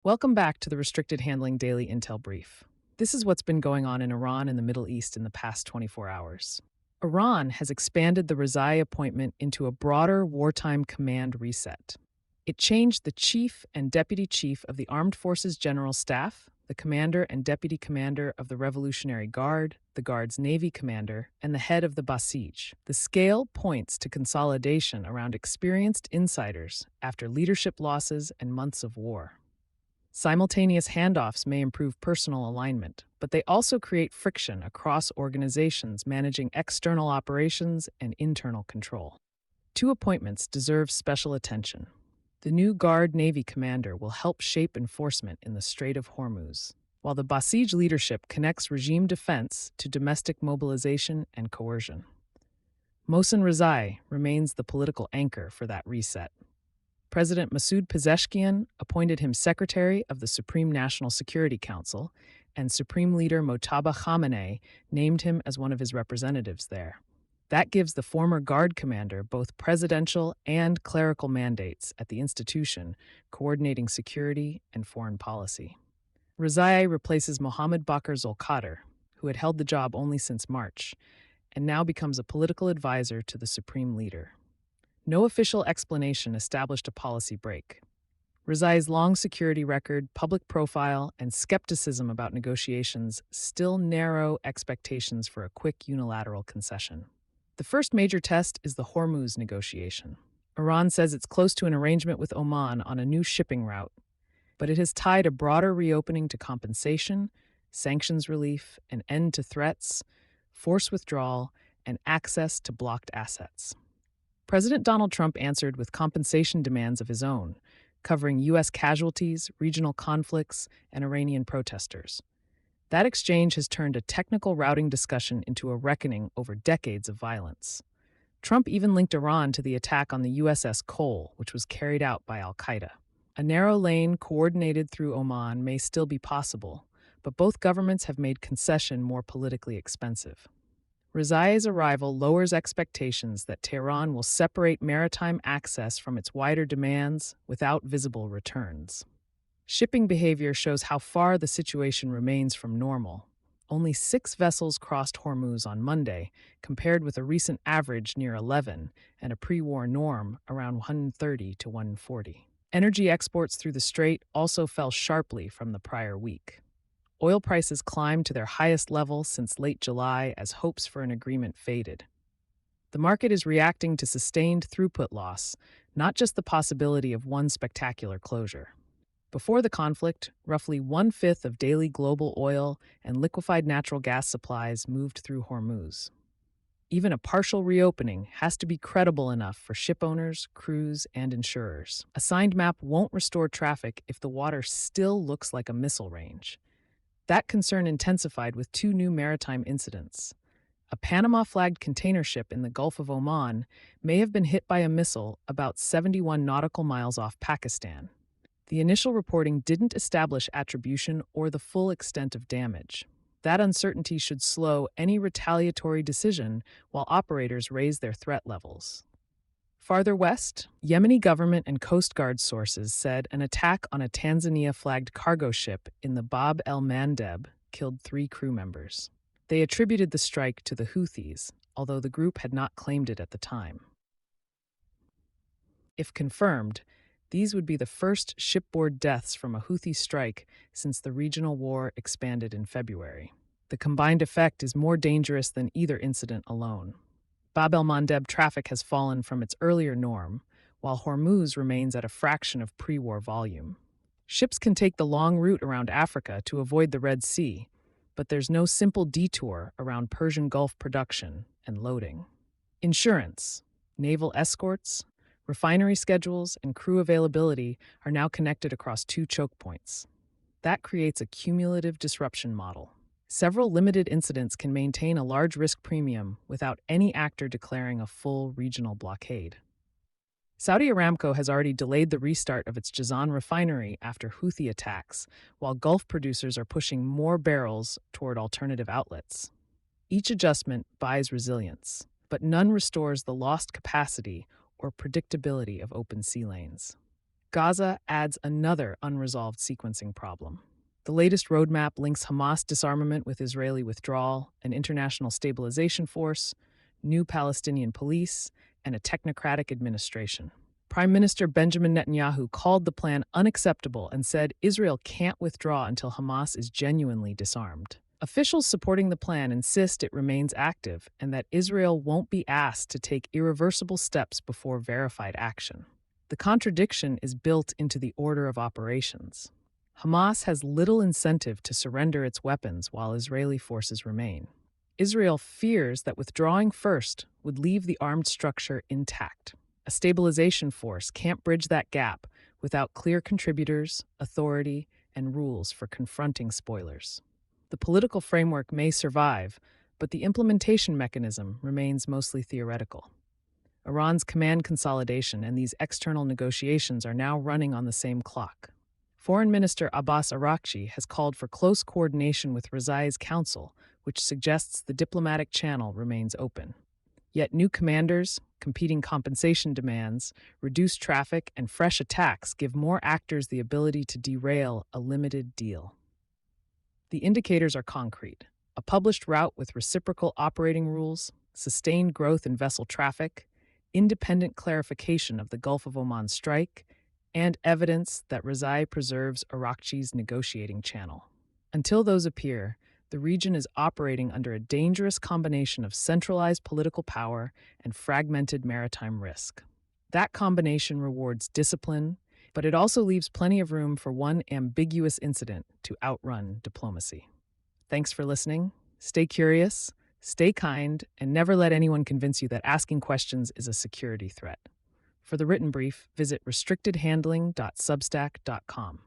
Welcome back to the Restricted Handling Daily Intel Brief. This is what's been going on in Iran and the Middle East in the past 24 hours. Iran has expanded the Rezaei appointment into a broader wartime command reset. It changed the chief and deputy chief of the Armed Forces General Staff, the commander and deputy commander of the Revolutionary Guard, the Guard's Navy commander, and the head of the Basij. The scale points to consolidation around experienced insiders after leadership losses and months of war. Simultaneous handoffs may improve personal alignment, but they also create friction across organizations managing external operations and internal control. Two appointments deserve special attention. The new Guard Navy commander will help shape enforcement in the Strait of Hormuz, while the Basij leadership connects regime defense to domestic mobilization and coercion. Mohsen Rezaei remains the political anchor for that reset. President Masoud Pezeshkian appointed him Secretary of the Supreme National Security Council, and Supreme Leader Mojtaba Khamenei named him as one of his representatives there. That gives the former Guard commander both presidential and clerical mandates at the institution, coordinating security and foreign policy. Rezaei replaces Mohammad Bakr Zolkadr, who had held the job only since March, and now becomes a political advisor to the Supreme Leader. No official explanation established a policy break. Rezaei's long security record, public profile, and skepticism about negotiations still narrow expectations for a quick unilateral concession. The first major test is the Hormuz negotiation. Iran says it's close to an arrangement with Oman on a new shipping route, but it has tied a broader reopening to compensation, sanctions relief, an end to threats, forced withdrawal, and access to blocked assets. President Donald Trump answered with compensation demands of his own, covering U.S. casualties, regional conflicts, and Iranian protesters. That exchange has turned a technical routing discussion into a reckoning over decades of violence. Trump even linked Iran to the attack on the USS Cole, which was carried out by al-Qaeda. A narrow lane coordinated through Oman may still be possible, but both governments have made concession more politically expensive. Rezaei's arrival lowers expectations that Tehran will separate maritime access from its wider demands without visible returns. Shipping behavior shows how far the situation remains from normal. Only 6 vessels crossed Hormuz on Monday, compared with a recent average near 11 and a pre-war norm around 130 to 140. Energy exports through the strait also fell sharply from the prior week. Oil prices climbed to their highest level since late July as hopes for an agreement faded. The market is reacting to sustained throughput loss, not just the possibility of one spectacular closure. Before the conflict, roughly 1/5 of daily global oil and liquefied natural gas supplies moved through Hormuz. Even a partial reopening has to be credible enough for ship owners, crews, and insurers. A signed map won't restore traffic if the water still looks like a missile range. That concern intensified with 2 new maritime incidents. A Panama-flagged container ship in the Gulf of Oman may have been hit by a missile about 71 nautical miles off Pakistan. The initial reporting didn't establish attribution or the full extent of damage. That uncertainty should slow any retaliatory decision while operators raise their threat levels. Farther west, Yemeni government and Coast Guard sources said an attack on a Tanzania-flagged cargo ship in the Bab el-Mandeb killed 3 crew members. They attributed the strike to the Houthis, although the group had not claimed it at the time. If confirmed, these would be the first shipboard deaths from a Houthi strike since the regional war expanded in February. The combined effect is more dangerous than either incident alone. Bab el-Mandeb traffic has fallen from its earlier norm, while Hormuz remains at a fraction of pre-war volume. Ships can take the long route around Africa to avoid the Red Sea, but there's no simple detour around Persian Gulf production and loading. Insurance, naval escorts, refinery schedules, and crew availability are now connected across 2 chokepoints. That creates a cumulative disruption model. Several limited incidents can maintain a large risk premium without any actor declaring a full regional blockade. Saudi Aramco has already delayed the restart of its Jazan refinery after Houthi attacks, while Gulf producers are pushing more barrels toward alternative outlets. Each adjustment buys resilience, but none restores the lost capacity or predictability of open sea lanes. Gaza adds another unresolved sequencing problem. The latest roadmap links Hamas disarmament with Israeli withdrawal, an international stabilization force, new Palestinian police, and a technocratic administration. Prime Minister Benjamin Netanyahu called the plan unacceptable and said Israel can't withdraw until Hamas is genuinely disarmed. Officials supporting the plan insist it remains active and that Israel won't be asked to take irreversible steps before verified action. The contradiction is built into the order of operations. Hamas has little incentive to surrender its weapons while Israeli forces remain. Israel fears that withdrawing first would leave the armed structure intact. A stabilization force can't bridge that gap without clear contributors, authority, and rules for confronting spoilers. The political framework may survive, but the implementation mechanism remains mostly theoretical. Iran's command consolidation and these external negotiations are now running on the same clock. Foreign Minister Abbas Araghchi has called for close coordination with Rezaei's council, which suggests the diplomatic channel remains open. Yet new commanders, competing compensation demands, reduced traffic, and fresh attacks give more actors the ability to derail a limited deal. The indicators are concrete: a published route with reciprocal operating rules, sustained growth in vessel traffic, independent clarification of the Gulf of Oman strike, and evidence that Rezaei preserves Araghchi's negotiating channel. Until those appear, the region is operating under a dangerous combination of centralized political power and fragmented maritime risk. That combination rewards discipline, but it also leaves plenty of room for one ambiguous incident to outrun diplomacy. Thanks for listening. Stay curious, stay kind, and never let anyone convince you that asking questions is a security threat. For the written brief, visit restrictedhandling.substack.com.